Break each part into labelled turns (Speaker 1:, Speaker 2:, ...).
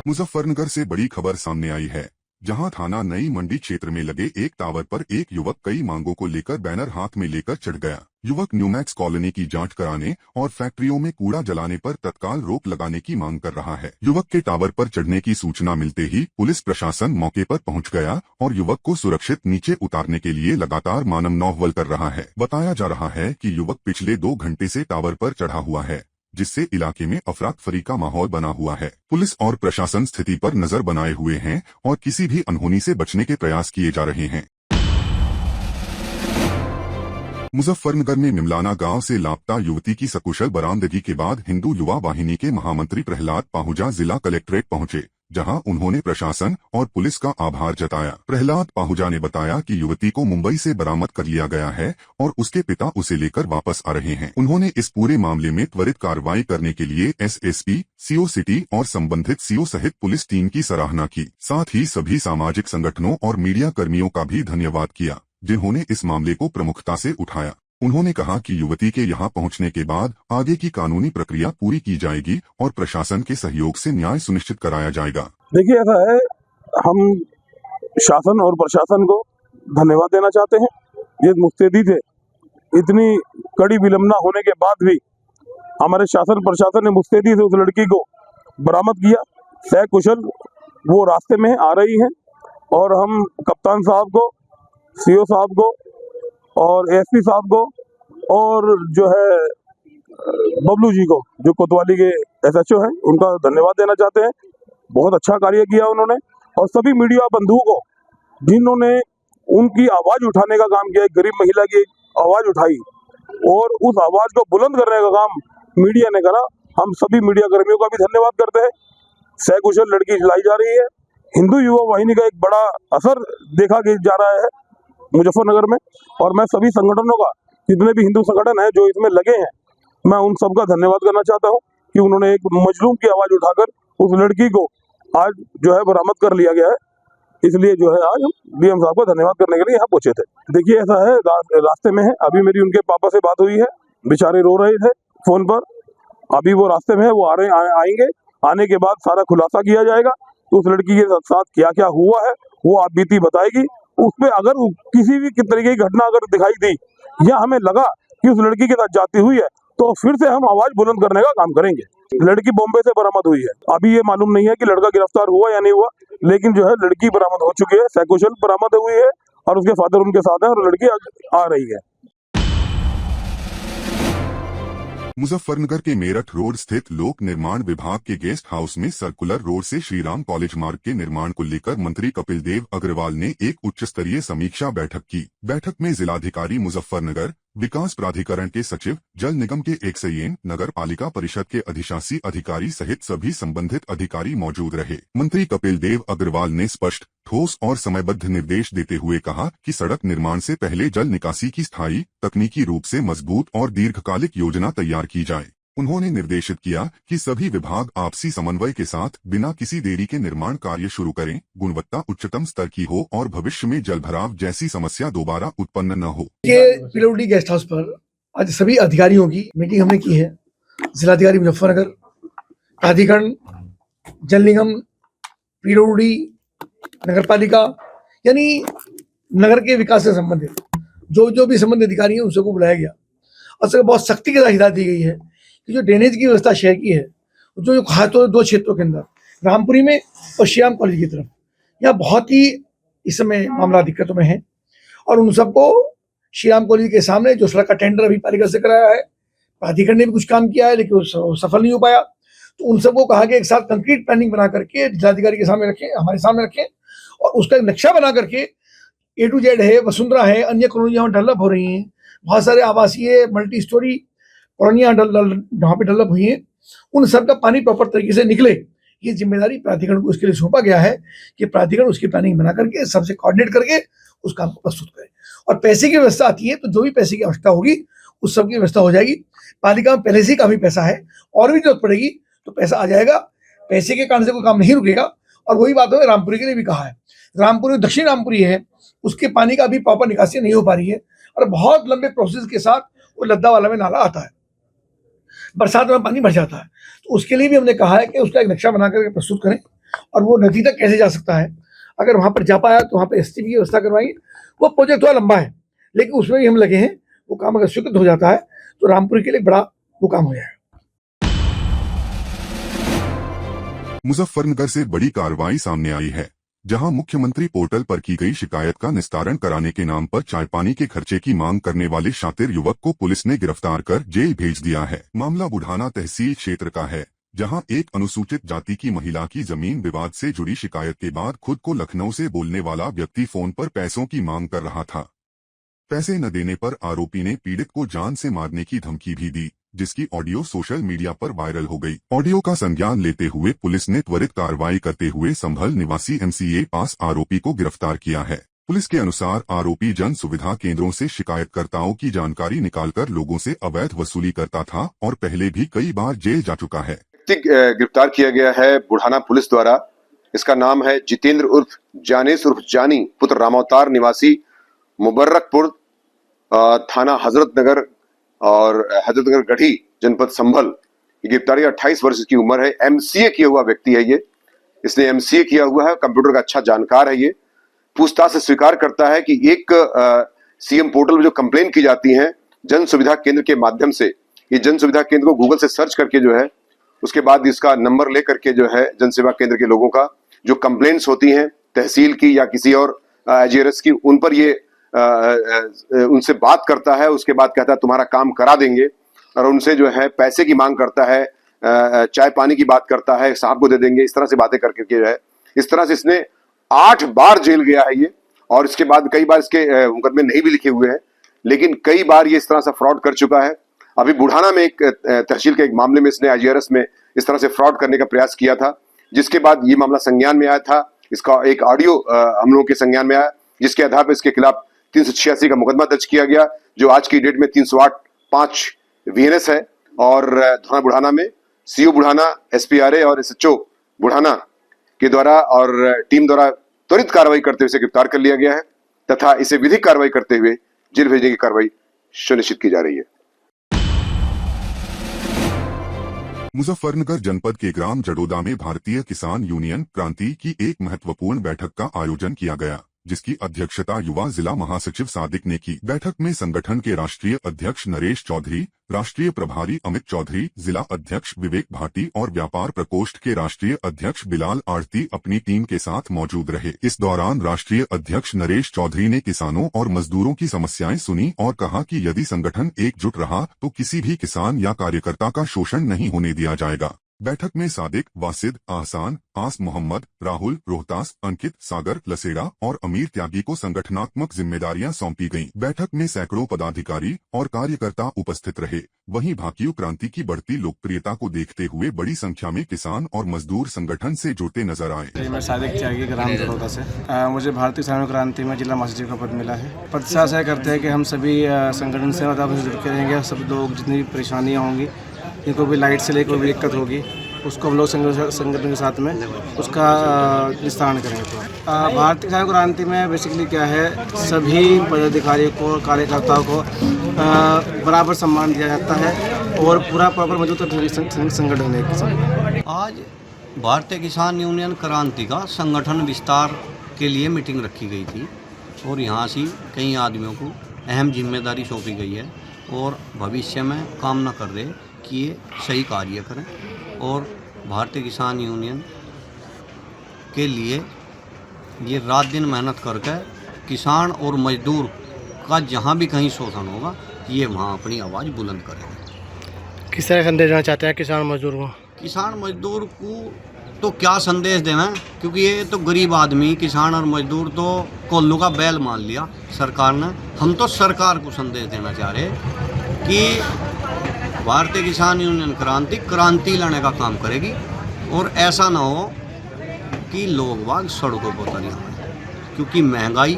Speaker 1: मुजफ्फरनगर से बड़ी खबर सामने आई है, जहां थाना नई मंडी क्षेत्र में लगे एक टावर पर एक युवक कई मांगों को लेकर बैनर हाथ में लेकर चढ़ गया। युवक न्यूमैक्स कॉलोनी की जांच कराने और फैक्ट्रियों में कूड़ा जलाने पर तत्काल रोक लगाने की मांग कर रहा है। युवक के टावर पर चढ़ने की सूचना मिलते ही पुलिस प्रशासन मौके पर पहुंच गया और युवक को सुरक्षित नीचे उतारने के लिए लगातार मानव नौहवल कर रहा है। बताया जा रहा है कि युवक पिछले 2 घंटे से टावर पर चढ़ा हुआ है, जिससे इलाके में अफरा-तफरी का माहौल बना हुआ है। पुलिस और प्रशासन स्थिति पर नजर बनाए हुए हैं और किसी भी अनहोनी से बचने के प्रयास किए जा रहे हैं। मुजफ्फरनगर में मिमलाना गांव से लापता युवती की सकुशल बरामदगी के बाद हिंदू युवा वाहिनी के महामंत्री प्रहलाद पाहुजा जिला कलेक्ट्रेट पहुंचे, जहां उन्होंने प्रशासन और पुलिस का आभार जताया। प्रहलाद पाहुजा ने बताया कि युवती को मुंबई से बरामद कर लिया गया है और उसके पिता उसे लेकर वापस आ रहे हैं। उन्होंने इस पूरे मामले में त्वरित कार्रवाई करने के लिए एसएसपी, सीओ सिटी और संबंधित सीओ सहित पुलिस टीम की सराहना की। साथ ही सभी सामाजिक संगठनों और मीडिया कर्मियों का भी धन्यवाद किया, जिन्होंने इस मामले को प्रमुखता से उठाया। उन्होंने कहा कि युवती के यहां पहुंचने के बाद आगे की कानूनी प्रक्रिया पूरी की जाएगी और प्रशासन के सहयोग से न्याय सुनिश्चित कराया जाएगा।
Speaker 2: देखिए, ऐसा है, हम शासन और प्रशासन को धन्यवाद देना चाहते हैं। ये मुस्तैदी थे, इतनी कड़ी विलंबना होने के बाद भी हमारे शासन प्रशासन ने मुस्तैदी से उस लड़की को बरामद किया। सकुशल वो रास्ते में आ रही हैं और हम कप्तान साहब को, सीओ साहब को और एसपी साहब को और जो है बबलू जी को, जो कोतवाली के एसएचओ हैं, उनका धन्यवाद देना चाहते हैं। बहुत अच्छा कार्य किया उन्होंने। और सभी मीडिया बंधुओं को, जिन्होंने उनकी आवाज उठाने का काम किया, गरीब महिला की आवाज उठाई और उस आवाज को बुलंद करने का काम मीडिया ने करा। हम सभी मीडिया कर्मियों का भी धन्यवाद करते हैं। सकुशल लड़की लाई जा रही है। हिंदू युवा वाहिनी का एक बड़ा असर देखा जा रहा है मुजफ्फरनगर में, और मैं सभी संगठनों का, जितने भी हिंदू संगठन हैं जो इसमें लगे हैं, मैं उन सबका धन्यवाद करना चाहता हूं कि उन्होंने एक मजलूम की आवाज उठाकर उस लड़की को आज जो है बरामद कर लिया गया है। इसलिए जो है आज हम डीएम साहब को धन्यवाद करने के लिए यहाँ पहुंचे थे। देखिए, ऐसा है, रास्ते में है, अभी मेरी उनके पापा से बात हुई है, बेचारे रो रहे थे फोन पर। अभी वो रास्ते में है, वो आएंगे। आने के बाद सारा खुलासा किया जाएगा तो उस लड़की के साथ क्या क्या हुआ है वो आप बीती बताएगी। उसमें अगर किसी भी तरीके की घटना अगर दिखाई दी या हमें लगा कि उस लड़की के साथ जाती हुई है, तो फिर से हम आवाज बुलंद करने का काम करेंगे। लड़की बॉम्बे से बरामद हुई है। अभी ये मालूम नहीं है कि लड़का गिरफ्तार हुआ या नहीं हुआ, लेकिन जो है लड़की बरामद हो चुकी है, सकुशल बरामद हुई है और उसके फादर उनके साथ है और लड़की आ रही है।
Speaker 1: मुजफ्फरनगर के मेरठ रोड स्थित लोक निर्माण विभाग के गेस्ट हाउस में सर्कुलर रोड से श्रीराम कॉलेज मार्ग के निर्माण को लेकर मंत्री कपिल देव अग्रवाल ने एक उच्च स्तरीय समीक्षा बैठक की। बैठक में जिलाधिकारी मुजफ्फरनगर, विकास प्राधिकरण के सचिव, जल निगम के एक्सईएन, नगर पालिका परिषद के अधिशासी अधिकारी सहित सभी संबंधित अधिकारी मौजूद रहे। मंत्री कपिल देव अग्रवाल ने स्पष्ट, ठोस और समयबद्ध निर्देश देते हुए कहा कि सड़क निर्माण से पहले जल निकासी की स्थायी, तकनीकी रूप से मजबूत और दीर्घकालिक योजना तैयार की जाए। उन्होंने निर्देशित किया कि सभी विभाग आपसी समन्वय के साथ बिना किसी देरी के निर्माण कार्य शुरू करें, गुणवत्ता उच्चतम स्तर की हो और भविष्य में जलभराव जैसी समस्या दोबारा उत्पन्न न हो।
Speaker 3: पीडब्ल्यूडी गेस्ट हाउस पर आज सभी अधिकारियों की मीटिंग हमने की है। जिलाधिकारी मुजफ्फरनगर, प्राधिकरण, जल निगम, पीडब्ल्यूडी, नगर पालिका, यानी नगर के विकास से संबंधित जो भी संबंधित अधिकारी हैं उन सबको बुलाया गया और सबको बहुत सख्ती के साथ हिदायत दी गई है कि जो ड्रेनेज की व्यवस्था शहर की है, जो खासतौर 2 क्षेत्रों के अंदर, रामपुरी में और श्रीराम कॉलेज की तरफ, यह बहुत ही इस समय मामला दिक्कतों में है और उन सबको श्रीराम कॉलेज के सामने जो सड़क का टेंडर अभी पालिका से कराया है, प्राधिकरण ने भी कुछ काम किया है लेकिन वो सफल नहीं हो पाया, तो उन सबको कहा कि एक साथ कंक्रीट प्लानिंग बना करके जिलाधिकारी के सामने रखें, हमारे सामने रखें और उसका एक नक्शा बना करके A to Z है, वसुंधरा है, अन्य कॉलोनियाँ डेवलप हो रही हैं, बहुत सारे आवासीय मल्टी स्टोरी कॉलोनियाँ जहाँ पे डेवलप हुई हैं, उन सब का पानी प्रॉपर तरीके से निकले। ये जिम्मेदारी प्राधिकरण को इसके लिए सौंपा गया है कि प्राधिकरण उसकी प्लानिंग बना करके सबसे कोऑर्डिनेट करके उस काम को प्रस्तुत करे। और पैसे की व्यवस्था आती है तो जो भी पैसे की आवश्यकता होगी उस सब की व्यवस्था हो जाएगी। पालिका में पहले से ही काफी पैसा है और भी जरूरत पड़ेगी तो पैसा आ जाएगा। पैसे के कारण से कोई काम नहीं रुकेगा। और वही बात है, रामपुरी के लिए भी कहा है, रामपुरी दक्षिण रामपुरी है, उसके पानी का भी प्रॉपर निकासी नहीं हो पा रही है और बहुत लंबे प्रोसेस के साथ वो लद्दा वाला में नाला आता है, बरसात में पानी भर जाता है। तो उसके लिए भी हमने कहा है कि उसका एक नक्शा बना करके प्रस्तुत करें और वो नदी तक कैसे जा सकता है। अगर वहाँ पर जा पाया तो वहाँ पर एसटी की व्यवस्था करवाएंगे। वो प्रोजेक्ट थोड़ा लंबा है, लेकिन उसमें भी हम लगे हैं। वो काम अगर स्वीकृत हो जाता है तो रामपुर के लिए बड़ा वो काम हो जाएगा।
Speaker 1: मुजफ्फरनगर से बड़ी कार्रवाई सामने आई है, जहां मुख्यमंत्री पोर्टल पर की गई शिकायत का निस्तारण कराने के नाम पर चाय पानी के खर्चे की मांग करने वाले शातिर युवक को पुलिस ने गिरफ्तार कर जेल भेज दिया है। मामला बुढ़ाना तहसील क्षेत्र का है, जहां एक अनुसूचित जाति की महिला की जमीन विवाद से जुड़ी शिकायत के बाद खुद को लखनऊ से बोलने वाला व्यक्ति फोन पर पैसों की मांग कर रहा था। पैसे न देने पर आरोपी ने पीड़ित को जान से मारने की धमकी भी दी, जिसकी ऑडियो सोशल मीडिया पर वायरल हो गई। ऑडियो का संज्ञान लेते हुए पुलिस ने त्वरित कार्रवाई करते हुए संभल निवासी MCA पास आरोपी को गिरफ्तार किया है। पुलिस के अनुसार आरोपी जन सुविधा केंद्रों से शिकायतकर्ताओं की जानकारी निकालकर लोगों से अवैध वसूली करता था और पहले भी कई बार जेल जा चुका है।
Speaker 4: गिरफ्तार किया गया है बुढ़ाना पुलिस द्वारा। इसका नाम है जितेंद्र उर्फ जानेस उर्फ जानी, पुत्र रामावतार, निवासी मुबर्रकपुर, थाना हजरतनगर और हजरतनगर गढ़ी, जनपद संभल। गिरफ्तारी 28 वर्ष की उम्र है। MCA किया हुआ व्यक्ति है ये। इसने MCA किया हुआ है, कंप्यूटर का अच्छा जानकार है ये। पूछताछ से स्वीकार करता है कि एक CM पोर्टल में जो कंप्लेन की जाती है जन सुविधा केंद्र के माध्यम से, ये जन सुविधा केंद्र को गूगल से सर्च करके जो है, उसके बाद इसका नंबर ले करके जो है जन सेवा केंद्र के लोगों का जो कंप्लेंट्स होती हैं तहसील की या किसी और IGRS की, उन पर ये उनसे बात करता है। उसके बाद कहता है तुम्हारा काम करा देंगे, और उनसे जो है पैसे की मांग करता है, चाय पानी की बात करता है, साहब को दे देंगे, इस तरह से बातें करके जो है, इस तरह से इसने 8 बार जेल गया है ये। और इसके बाद कई बार इसके मुकदमे नहीं भी लिखे हुए हैं, लेकिन कई बार ये इस तरह से फ्रॉड कर चुका है। अभी बुढ़ाना में एक तहसील के एक मामले में इसने IGRS में इस तरह से फ्रॉड करने का प्रयास किया था, जिसके बाद ये मामला संज्ञान में आया था। इसका एक ऑडियो हम लोगों के संज्ञान में आया, जिसके आधार पर इसके खिलाफ 386 का मुकदमा दर्ज किया गया, जो आज की डेट में 308(5) VNS है। और थाना बुढ़ाना में CO बुढ़ाना, SPRA और SHO बुढ़ाना के द्वारा और टीम द्वारा त्वरित कार्रवाई करते हुए इसे गिरफ्तार कर लिया गया है, तथा इसे विधिक कार्रवाई करते हुए जेल भेजने की कार्रवाई सुनिश्चित की जा रही है।
Speaker 1: मुजफ्फरनगर जनपद के ग्राम जडोदा में भारतीय किसान यूनियन क्रांति की एक महत्वपूर्ण बैठक का आयोजन किया गया, जिसकी अध्यक्षता युवा जिला महासचिव सादिक ने की। बैठक में संगठन के राष्ट्रीय अध्यक्ष नरेश चौधरी, राष्ट्रीय प्रभारी अमित चौधरी, जिला अध्यक्ष विवेक भाटी और व्यापार प्रकोष्ठ के राष्ट्रीय अध्यक्ष बिलाल आड़ती अपनी टीम के साथ मौजूद रहे। इस दौरान राष्ट्रीय अध्यक्ष नरेश चौधरी ने किसानों और मजदूरों की समस्याएं सुनी और कहा कि यदि संगठन एकजुट रहा तो किसी भी किसान या कार्यकर्ता का शोषण नहीं होने दिया जाएगा। बैठक में सादिक, वासिद, आहसान, आस मोहम्मद, राहुल, रोहतास, अंकित, सागर, लसेड़ा और अमीर त्यागी को संगठनात्मक जिम्मेदारियां सौंपी गईं। बैठक में सैकड़ों पदाधिकारी और कार्यकर्ता उपस्थित रहे। वहीं भाकियू क्रांति की बढ़ती लोकप्रियता को देखते हुए बड़ी संख्या में किसान और मजदूर संगठन से जुड़ते नजर आए।
Speaker 5: मैं सादिक त्यागी ग्राम जडोदा से। मुझे भारतीय किसान क्रांति में जिला महासचिव का पद मिला है। प्रतिशत ऐसा करते हैं कि हम सभी संगठन से जुड़ के रहेंगे। सब लोग जितनी भी परेशानियाँ होंगी, इनको भी लाइट से लेकर कोई भी दिक्कत होगी, उसको हम लोग संगठन के साथ में उसका निस्तारण करेंगे। तो भारतीय किसान क्रांति में बेसिकली क्या है, सभी पदाधिकारियों को, कार्यकर्ताओं को बराबर सम्मान दिया जाता है और पूरा प्रॉपर मौजूद संगठन है।
Speaker 6: आज भारतीय किसान यूनियन क्रांति का संगठन विस्तार के लिए मीटिंग रखी गई थी और यहाँ से कई आदमियों को अहम जिम्मेदारी सौंपी गई है और भविष्य में कामना कर रहे कि ये सही कार्य करें और भारतीय किसान यूनियन के लिए ये रात दिन मेहनत करके किसान और मजदूर का जहाँ भी कहीं शोषण होगा ये वहाँ अपनी आवाज़ बुलंद करेंगे।
Speaker 5: किस तरह संदेश देना चाहते हैं किसान मजदूर को?
Speaker 6: किसान मजदूर को तो क्या संदेश देना है, क्योंकि ये तो गरीब आदमी, किसान और मजदूर तो कोल्लू का बैल मान लिया सरकार ने। हम तो सरकार को संदेश देना चाह रहे कि भारतीय किसान यूनियन क्रांति लाने का काम करेगी और ऐसा ना हो कि लोग बाग सड़कों पर उतर आए, क्योंकि महंगाई,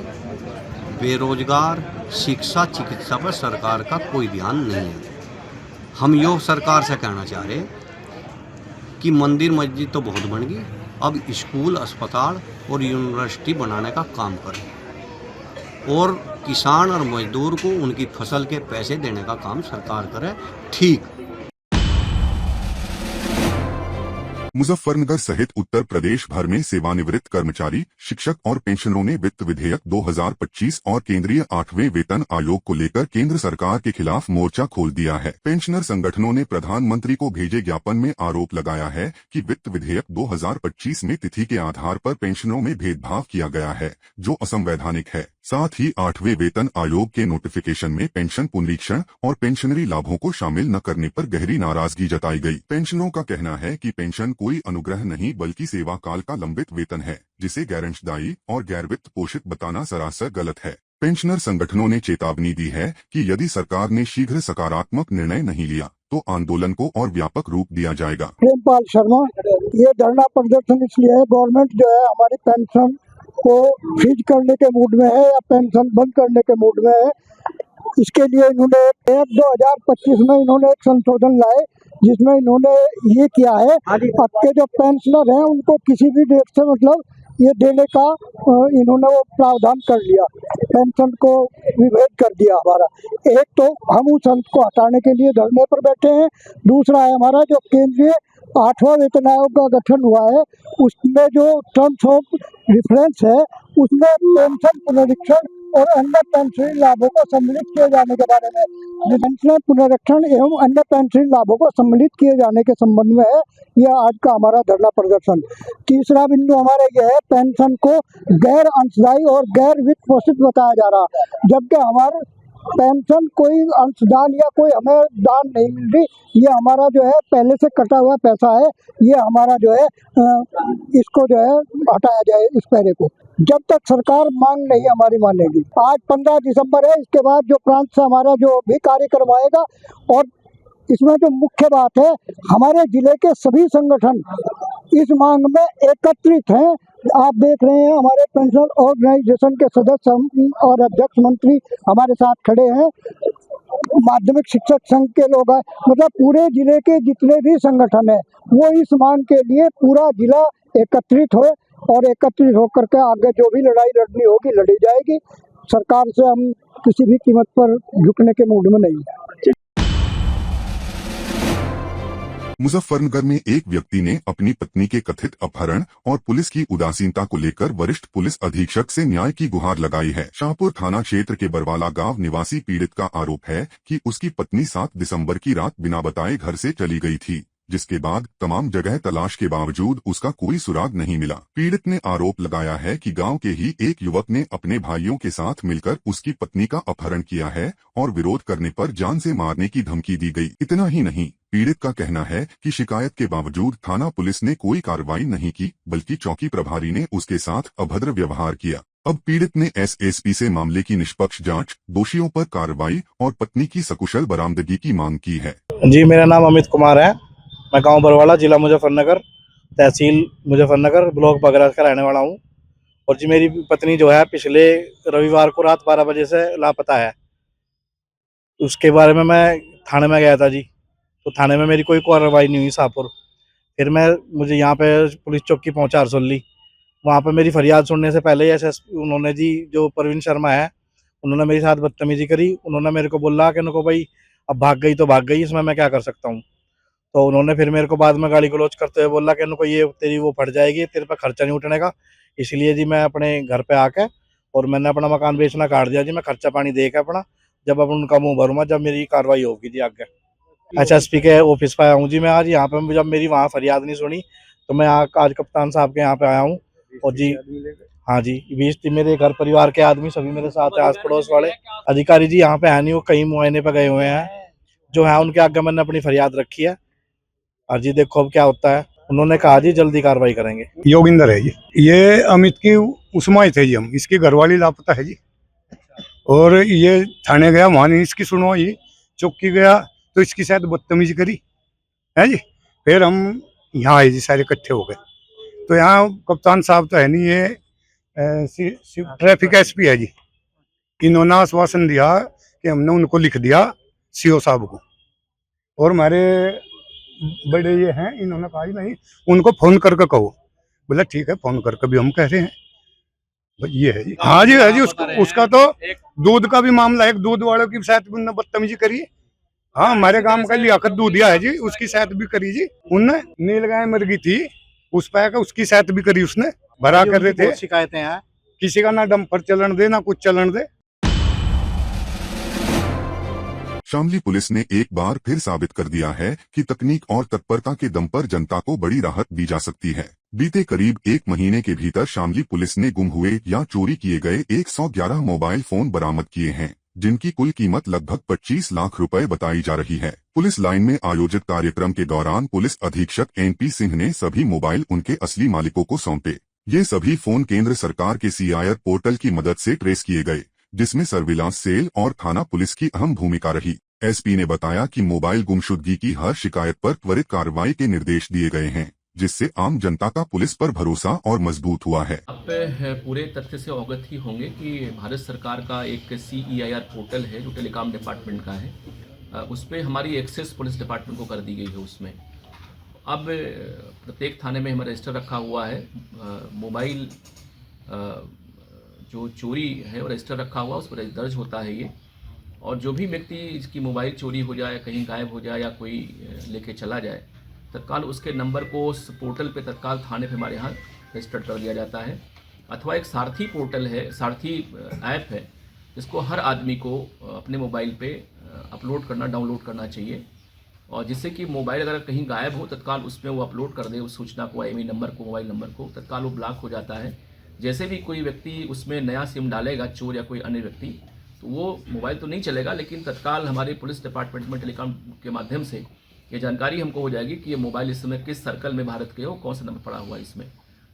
Speaker 6: बेरोजगार, शिक्षा, चिकित्सा पर सरकार का कोई ध्यान नहीं है। हम यो सरकार से कहना चाह रहे कि मंदिर मस्जिद तो बहुत बन गई, अब स्कूल, अस्पताल और यूनिवर्सिटी बनाने का काम करें और किसान और मजदूर को उनकी फसल के पैसे देने का काम सरकार करे। ठीक
Speaker 1: मुजफ्फरनगर सहित उत्तर प्रदेश भर में सेवानिवृत्त कर्मचारी, शिक्षक और पेंशनरों ने वित्त विधेयक 2025 और केंद्रीय 8वें वेतन आयोग को लेकर केंद्र सरकार के खिलाफ मोर्चा खोल दिया है। पेंशनर संगठनों ने प्रधानमंत्री को भेजे ज्ञापन में आरोप लगाया है कि वित्त विधेयक 2025 में तिथि के आधार पर पेंशनरों में भेदभाव किया गया है, जो असंवैधानिक है। साथ ही 8वें वेतन आयोग के नोटिफिकेशन में पेंशन पुनरीक्षण और पेंशनरी लाभों को शामिल न करने पर गहरी नाराजगी जताई गई। पेंशनरों का कहना है कि पेंशन कोई अनुग्रह नहीं बल्कि सेवा काल का लंबित वेतन है, जिसे गैरअंशदायी और गैर वित्त पोषित बताना सरासर गलत है। पेंशनर संगठनों ने चेतावनी दी है कि यदि सरकार ने शीघ्र सकारात्मक निर्णय नहीं लिया तो आंदोलन को और व्यापक रूप दिया जाएगा।
Speaker 7: प्रेमपाल शर्मा, ये धरना प्रदर्शन इसलिए है, गवर्नमेंट जो है हमारी पेंशन को फ्रीज करने के मूड में है या पेंशन बंद करने के मूड में है। इसके लिए इन्होंने 2025 में इन्होंने एक संशोधन लाए जिसमें इन्होंने ये किया है अब के जो पेंशनर हैं उनको किसी भी डेट से मतलब ये देने का इन्होंने वो प्रावधान कर लिया, पेंशन को विभेद कर दिया हमारा। एक तो हम उस अंश को हटाने के लिए धरने पर बैठे हैं, दूसरा है हमारा जो केंद्रीय 8वां वेतन आयोग का गठन हुआ है उसमें जो टर्म्स ऑफ रिफरेंस है उसमें पेंशन पुनरीक्षण और अन्य पेंशन लाभों को सम्मिलित किए जाने के बारे में, पेंशन पुनरीक्षण एवं अन्य पेंशन लाभों को सम्मिलित किए जाने के संबंध में है यह आज का हमारा धरना प्रदर्शन। तीसरा बिंदु हमारा यह है, पेंशन को गैर अंशदायी और गैर वित्त पोषित बताया जा रहा, जबकि हमारे पेंशन कोई अंशदान या कोई हमें दान नहीं मिल रही, ये हमारा जो है पहले से कटा हुआ पैसा है, ये हमारा जो है इसको जो है हटाया जाए इस पैरे को, जब तक सरकार मांग नहीं हमारी मानेगी। आज 15 दिसंबर है, इसके बाद जो प्रांत से हमारा जो भी कार्यक्रम आएगा और इसमें जो मुख्य बात है हमारे जिले के सभी संगठन इस मांग में एकत्रित हैं। आप देख रहे हैं हमारे पेंशन ऑर्गेनाइजेशन के सदस्य और अध्यक्ष मंत्री हमारे साथ खड़े हैं, माध्यमिक शिक्षक संघ के लोग हैं, मतलब पूरे जिले के जितने भी संगठन हैं वो इस मांग के लिए पूरा जिला एकत्रित हो और एकत्रित होकर के आगे जो भी लड़ाई लड़नी होगी लड़ी जाएगी। सरकार से हम किसी भी कीमत पर झुकने के मूड में नहीं है।
Speaker 1: मुजफ्फरनगर में एक व्यक्ति ने अपनी पत्नी के कथित अपहरण और पुलिस की उदासीनता को लेकर वरिष्ठ पुलिस अधीक्षक से न्याय की गुहार लगाई है। शाहपुर थाना क्षेत्र के बरवाला गांव निवासी पीड़ित का आरोप है कि उसकी पत्नी 7 दिसंबर की रात बिना बताए घर से चली गई थी, जिसके बाद तमाम जगह तलाश के बावजूद उसका कोई सुराग नहीं मिला। पीड़ित ने आरोप लगाया है कि गांव के ही एक युवक ने अपने भाइयों के साथ मिलकर उसकी पत्नी का अपहरण किया है और विरोध करने पर जान से मारने की धमकी दी गई। इतना ही नहीं, पीड़ित का कहना है कि शिकायत के बावजूद थाना पुलिस ने कोई कार्रवाई नहीं की, बल्कि चौकी प्रभारी ने उसके साथ अभद्र व्यवहार किया। अब पीड़ित ने एसएसपी से मामले की निष्पक्ष जांच, दोषियों पर कार्रवाई और पत्नी की सकुशल बरामदगी की मांग की है।
Speaker 8: जी, मेरा नाम अमित कुमार है, मैं गांव बरवाला, जिला मुजफ्फरनगर, तहसील मुजफ्फरनगर, ब्लॉक बगरा का रहने वाला हूं। और जी मेरी पत्नी जो है पिछले रविवार को रात 12 बजे से लापता है। उसके बारे में मैं थाने में गया था जी, तो थाने में मेरी कोई कार्रवाई नहीं हुई शाहपुर। फिर मुझे यहाँ पे पुलिस चौकी पहुँचा हरसोली, वहाँ पे मेरी फरियाद सुनने से पहले एसएसपी उन्होंने जी जो प्रवीण शर्मा है उन्होंने मेरे साथ बदतमीजी करी। उन्होंने मेरे को बोला कि उनको भाई अब भाग गई तो भाग गई, इसमें मैं क्या कर सकता हूँ। तो उन्होंने फिर मेरे को बाद में गाली गलौज करते हुए बोला कि उनको ये तेरी वो फट जाएगी, तेरे पे खर्चा नहीं उठने का। इसलिए जी मैं अपने घर पे आके और मैंने अपना मकान बेचना काट दिया जी। मैं खर्चा पानी दे के अपना जब अब उनका मुँह भरूंगा, जब मेरी कार्रवाई होगी जी आगे। एसएसपी के ऑफिस पे आया हूँ जी मैं आज। यहाँ पे जब मेरी वहाँ फरियाद नहीं सुनी तो मैं आज कप्तान साहब के यहाँ पे आया हूँ। और जी हाँ जी, 20 मेरे घर परिवार के आदमी सभी मेरे साथ है, आस पड़ोस वाले अधिकारी जी यहाँ पे है नहीं, वो कहीं मुआयने पे गए हुए हैं। जो है उनके आगे मैंने अपनी फरियाद रखी है और जी देखो अब क्या होता है। उन्होंने कहा जी जल्दी कार्रवाई करेंगे।
Speaker 9: योगिंदर है जी, ये अमित की उस्मा थे जी, हम इसकी घरवाली लापता है जी। और ये थाने गया, वहां नहीं इसकी सुनवाई, चौकी गया तो इसकी शायद बदतमीजी करी है जी। फिर हम यहाँ आए जी, सारे इकट्ठे हो गए। तो यहाँ कप्तान साहब तो है नहीं, ये ट्रैफिक एसपी है जी। इन्होंने आश्वासन दिया कि हमने उनको लिख दिया सीओ साहब को, और हमारे बड़े ये हैं, इन्होंने कहा नहीं उनको फोन करके कहो। बोला ठीक है, फोन करके भी हम कह रहे हैं। ये है जी, हाँ जी है जी। उसका तो दूध का भी मामला है, दूध वालों की शायद उन्होंने बदतमीजी करी हाँ, हमारे काम का लियाकत दूधिया है जी, उसकी शायद भी करी जी उनने। नील गाय मर गई थी उस पे का, उसकी शायद भी करी उसने। भरा कर रहे थे,
Speaker 8: शिकायतें हैं,
Speaker 9: किसी का ना डंपर चलन दे ना कुछ चलन दे।
Speaker 1: शामली पुलिस ने एक बार फिर साबित कर दिया है कि तकनीक और तत्परता के दम पर जनता को बड़ी राहत दी जा सकती है। बीते करीब 1 महीने के भीतर शामली पुलिस ने गुम हुए या चोरी किए गए 111 मोबाइल फोन बरामद किए हैं, जिनकी कुल कीमत लगभग 25 लाख रुपए बताई जा रही है। पुलिस लाइन में आयोजित कार्यक्रम के दौरान पुलिस अधीक्षक NP सिंह ने सभी मोबाइल उनके असली मालिकों को सौंपे। ये सभी फोन केंद्र सरकार के CIR पोर्टल की मदद से ट्रेस किए गए, जिसमें सर्विलांस सेल और थाना पुलिस की अहम भूमिका रही। SP ने बताया कि मोबाइल गुमशुदगी की हर शिकायत पर त्वरित कार्रवाई के निर्देश दिए गए हैं, जिससे आम जनता का पुलिस पर भरोसा और मजबूत हुआ है।
Speaker 10: आप पूरे तथ्य से अवगत ही होंगे कि भारत सरकार का एक CEIR पोर्टल है जो टेलीकॉम डिपार्टमेंट का है। उस पर हमारी एक्सेस पुलिस डिपार्टमेंट को कर दी गई है। उसमें अब प्रत्येक थाने में हमारा रजिस्टर रखा हुआ है। मोबाइल जो चोरी है वो रजिस्टर रखा हुआ, उस पर दर्ज होता है ये। और जो भी व्यक्ति इसकी मोबाइल चोरी हो जाए, कहीं गायब हो जाए या कोई लेके चला जाए, तत्काल उसके नंबर को उस पोर्टल पे तत्काल थाने पे हमारे यहाँ रजिस्टर कर दिया जाता है। अथवा एक सारथी पोर्टल है, सारथी ऐप है, जिसको हर आदमी को अपने मोबाइल पे अपलोड करना, डाउनलोड करना चाहिए, और जिससे कि मोबाइल अगर कहीं गायब हो तत्काल उसमें वो अपलोड कर दे उस सूचना को, IMEI नंबर को, मोबाइल नंबर को, तत्काल वो ब्लॉक हो जाता है। जैसे भी कोई व्यक्ति उसमें नया सिम डालेगा, चोर या कोई अन्य व्यक्ति, तो वो मोबाइल तो नहीं चलेगा, लेकिन तत्काल हमारे पुलिस डिपार्टमेंट में टेलीकॉम के माध्यम से ये जानकारी हमको हो जाएगी कि ये मोबाइल इस समय किस सर्कल में भारत के हो, कौन सा नंबर पड़ा हुआ है इसमें।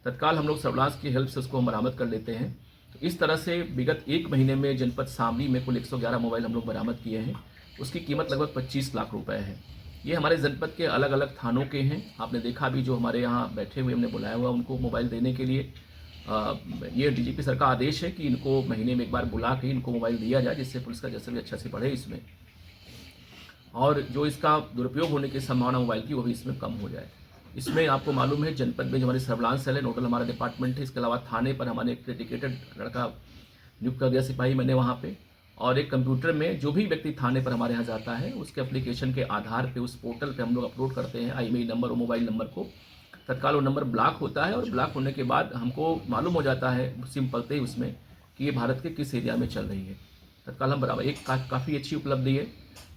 Speaker 10: तत्काल हम लोग सर्विलांस की हेल्प से उसको हम बरामद कर लेते हैं। तो इस तरह से विगत 1 महीने में जनपद शामली में कुल 111 मोबाइल हम लोग बरामद किए हैं। उसकी कीमत लगभग 25 लाख रुपए है। ये हमारे जनपद के अलग अलग थानों के हैं। आपने देखा भी जो हमारे यहाँ बैठे हुए हमने बुलाया हुआ उनको मोबाइल देने के लिए। ये DGP सर का आदेश है कि इनको महीने में एक बार बुला के इनको मोबाइल दिया जाए, जिससे पुलिस का जैसे भी अच्छा से बढ़े इसमें, और जो इसका दुरुपयोग होने की संभावना मोबाइल की वो भी इसमें कम हो जाए। इसमें आपको मालूम है जनपद में जो हमारी सर्विलांस सेल है, नोडल हमारा डिपार्टमेंट है। इसके अलावा थाने पर हमारे एक डेडिकेटेड लड़का नियुक्त कर दिया, सिपाही मैंने वहाँ पे, और एक कंप्यूटर में जो भी व्यक्ति थाने पर हमारे यहाँ जाता है उसके एप्लीकेशन के आधार पे उस पोर्टल पे हम लोग अपलोड करते हैं IMEI नंबर और मोबाइल नंबर को। तत्काल वो नंबर ब्लॉक होता है, और ब्लॉक होने के बाद हमको मालूम हो जाता है सिम पलते ही उसमें कि ये भारत के किस एरिया में चल रही है। तत्काल हम बराबर एक काफ़ी अच्छी उपलब्धि है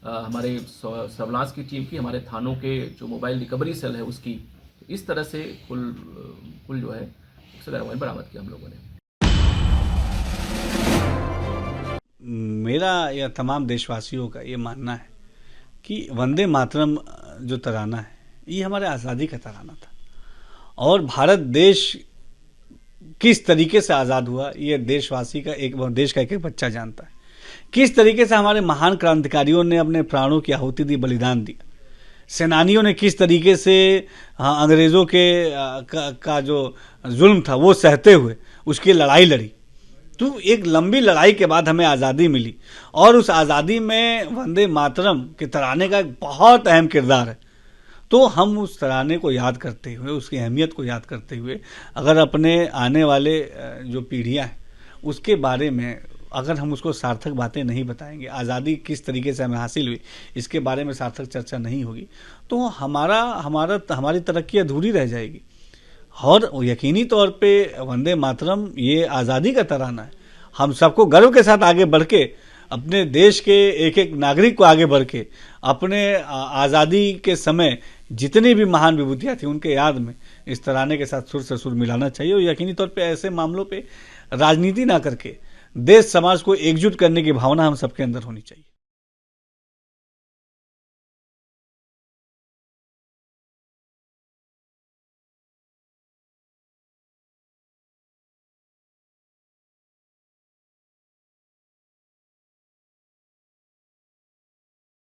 Speaker 10: हमारे सर्विलांस की टीम की, हमारे थानों के जो मोबाइल रिकवरी सेल है उसकी। इस तरह से कुल जो है 111 मोबाइल बरामद किया हम लोगों ने।
Speaker 11: मेरा या तमाम देशवासियों का ये मानना है कि वंदे मातरम जो तराना है ये हमारे आज़ादी का तराना था, और भारत देश किस तरीके से आज़ाद हुआ ये देशवासी का देश का एक बच्चा जानता है। किस तरीके से हमारे महान क्रांतिकारियों ने अपने प्राणों की आहुति दी, बलिदान दिया। सेनानियों ने किस तरीके से अंग्रेज़ों का जो जुल्म था वो सहते हुए उसकी लड़ाई लड़ी। तो एक लंबी लड़ाई के बाद हमें आज़ादी मिली, और उस आज़ादी में वंदे मातरम के तराने का एक बहुत अहम किरदार है। तो हम उस तराने को याद करते हुए, उसकी अहमियत को याद करते हुए, अगर अपने आने वाले जो पीढ़ियाँ हैं उसके बारे में अगर हम उसको सार्थक बातें नहीं बताएंगे, आज़ादी किस तरीके से हमें हासिल हुई इसके बारे में सार्थक चर्चा नहीं होगी, तो हमारी तरक्की अधूरी रह जाएगी। और यकीनी तौर पे वंदे मातरम ये आज़ादी का तराना है। हम सबको गर्व के साथ आगे बढ़ के, अपने देश के एक एक नागरिक को आगे बढ़ के, अपने आज़ादी के समय जितनी भी महान विभूतियाँ थी उनके याद में इस तराने के साथ सुर से सुर मिलाना चाहिए। और यकीनी तौर पे ऐसे मामलों पे राजनीति ना करके देश समाज को एकजुट करने की भावना हम सबके अंदर होनी चाहिए।